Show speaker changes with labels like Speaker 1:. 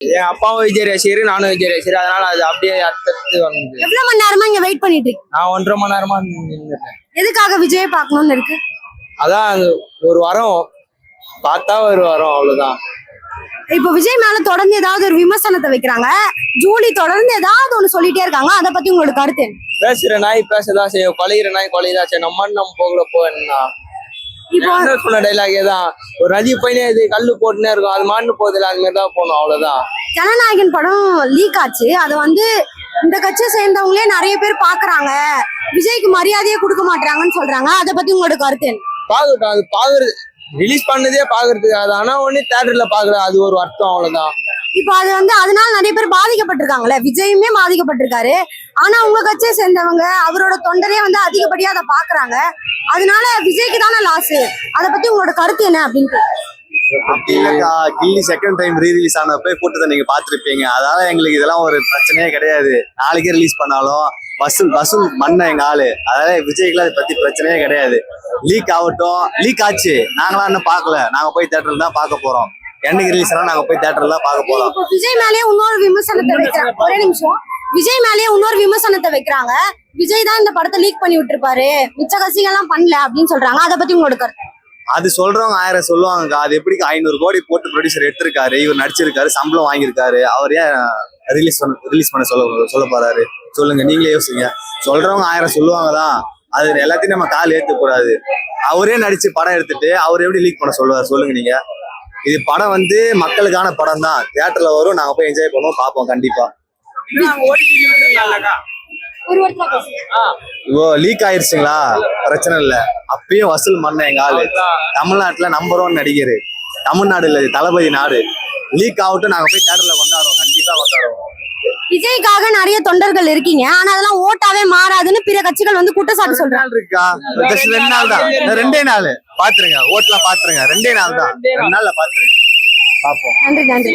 Speaker 1: என் அப்பாவும் விஜய் ரசிகர், நானும் விஜய் ரசிகர். அதனால அது அப்படியே அடுத்தடுத்து வந்து
Speaker 2: எவ்வளவு மணி நேரமா இங்க வெயிட் பண்ணிட்டு இருக்கீங்க?
Speaker 1: நான் 1.5 மணி நேரமா நின்னுட்டேன்.
Speaker 2: எதுக்காக விஜய் பார்க்கணும்னு இருக்கு?
Speaker 1: அதான் அது ஒரு வாரம் பார்த்தா ஒரு வாரம் அவ்வளவுதான்.
Speaker 2: இப்போ விஜய் மேல தொடர்ந்து ஏதாவது ஒரு விமர்சனத்தை வைக்கிறாங்க. ஜூலி தொடர்ந்து ஏதாவது ஒண்ணு சொல்லிட்டே இருக்காங்க. அதை பத்தி உங்களோட கருத்து என்ன?
Speaker 1: பேசுற நாய் பேசதான் செய்யும், கொலைகிற நாய் கொலைதான் செய்யும். நம்ம போகல போனா
Speaker 2: இப்போ
Speaker 1: சொன்ன டைலாகே தான். ஒரு நதி பையனே இது கல்லு போட்டுனே இருக்கும், அது மாண்டு போதில்ல, அது மாதிரி தான் போகணும், அவ்வளவுதான்.
Speaker 2: ஜனநாயகன் படம் லீக் ஆச்சு. அது வந்து இந்த கட்சியை சேர்ந்தவங்களே நிறைய பேர் பாக்குறாங்க, விஜய்க்கு மரியாதையே கொடுக்க மாட்டாங்கன்னு சொல்றாங்க. அதை பத்தி உங்களோட கருத்து என்ன?
Speaker 1: பாக்கட்டும், அது பாக்குறது ரிலீஸ் பண்ணதே பாக்குறதுக்காக. ஆனா ஒண்ணு தியேட்டர்ல பாக்குற அது ஒரு அர்த்தம், அவ்வளவுதான்.
Speaker 2: இப்போ அது வந்து அதனால நிறைய பேர் பாதிக்கப்பட்டிருக்காங்கல்ல, விஜயுமே பாதிக்கப்பட்டிருக்காரு. ஆனா உங்க கட்சியை சேர்ந்தவங்க அவரோட தொண்டரே வந்து அதிகப்படியா அதை பாக்குறாங்க. அதனால விஜய்க்கு தானே லாஸ். அதை பத்தி உங்களோட கருத்து என்ன அப்படின்னு?
Speaker 3: கில்லி செகண்ட் டைம் ரீரிலீஸ் ஆனப்ப கூட்டத்தை நீங்க பாத்துருப்பீங்க. அதனால எங்களுக்கு இதெல்லாம் ஒரு பிரச்சனையே கிடையாது. நாளைக்கே ரிலீஸ் பண்ணாலும் வசூல் மண்ண எங்க ஆளு. அதாவது விஜய்க்குலாம் அதை பத்தி பிரச்சனையே கிடையாது. லீக் ஆகட்டும், லீக் ஆச்சு, நாங்களாம் இன்னும் பாக்கல. நாங்க போய் தியேட்டர்ல தான் பார்க்க போறோம். என்னைக்கு ரிலீஸ் ஆனா நாங்க போய் தியேட்டர்ல தான் பார்க்க போறோம்.
Speaker 2: இப்போ விஜய் மேலேயே இன்னொரு விமர்சனத்தை வைக்கிறாங்க. ஒரே நிமிஷம். விஜய் மேலேயே இன்னொரு விமர்சனத்தை வைக்கிறாங்க. விஜய் தான் இந்த படத்தை லீக் பண்ணி விட்டுருப்பாரு, மிச்ச கட்சிகள்லாம் பண்ணல அப்படின்னு சொல்றாங்க. அதை பத்தி உங்களோட கருத்து?
Speaker 3: அது சொல்றவங்க 1000 சொல்லுவாங்க. அது எப்படி 500 கோடி போட்டு ப்ரொடியூசர் எடுத்திருக்காரு, இவர் நடிச்சிருக்காரு, சம்பளம் வாங்கியிருக்காரு, அவர் ஏன் ரிலீஸ் பண்ண சொல்ல போறாரு? சொல்லுங்க, நீங்களே யோசிங்க. சொல்றவங்க 1000 சொல்லுவாங்கதான். அது எல்லாத்தையும் நம்ம கால் ஏற்க கூடாது. அவரே நடிச்சு படம் எடுத்துட்டு அவர் எப்படி லீக் பண்ண சொல்லுவார்? சொல்லுங்க நீங்க. இது படம் வந்து மக்களுக்கான படம் தான். தியேட்டர்ல வரும், நாங்க போய் என்ஜாய் பண்ணுவோம், பார்ப்போம் கண்டிப்பா. ஓ லீக் ஆயிருச்சுங்களா? பிரச்சனை இல்ல, அப்பயும் வசூல் பண்ண எங்க ஆளு. தமிழ்நாட்டுல நம்பர் 1 நடிகர். தமிழ்நாடு இல்ல, தளபதி நாடு. லீக் ஆகட்டும், நாங்க போய் தியேட்டர்ல கொண்டாடுவோம், கண்டிப்பா கொண்டாடுவோம்.
Speaker 2: விஜய்க்காக நிறைய தொண்டர்கள் இருக்கீங்க, ஆனா அதெல்லாம் ஓட்டாவே மாறாதுன்னு பிற கட்சிகள் வந்து குற்றச்சாட்டு சொல்றாங்க.
Speaker 3: இருக்கா? 2 நாள் தான், 2 நாள் பாத்துருங்க. ஓட்டுலாம் பாத்துருங்க, 2 நாள் தான். 2 நாள்ல பாத்துருங்க, பாப்போம்.
Speaker 2: நன்றி.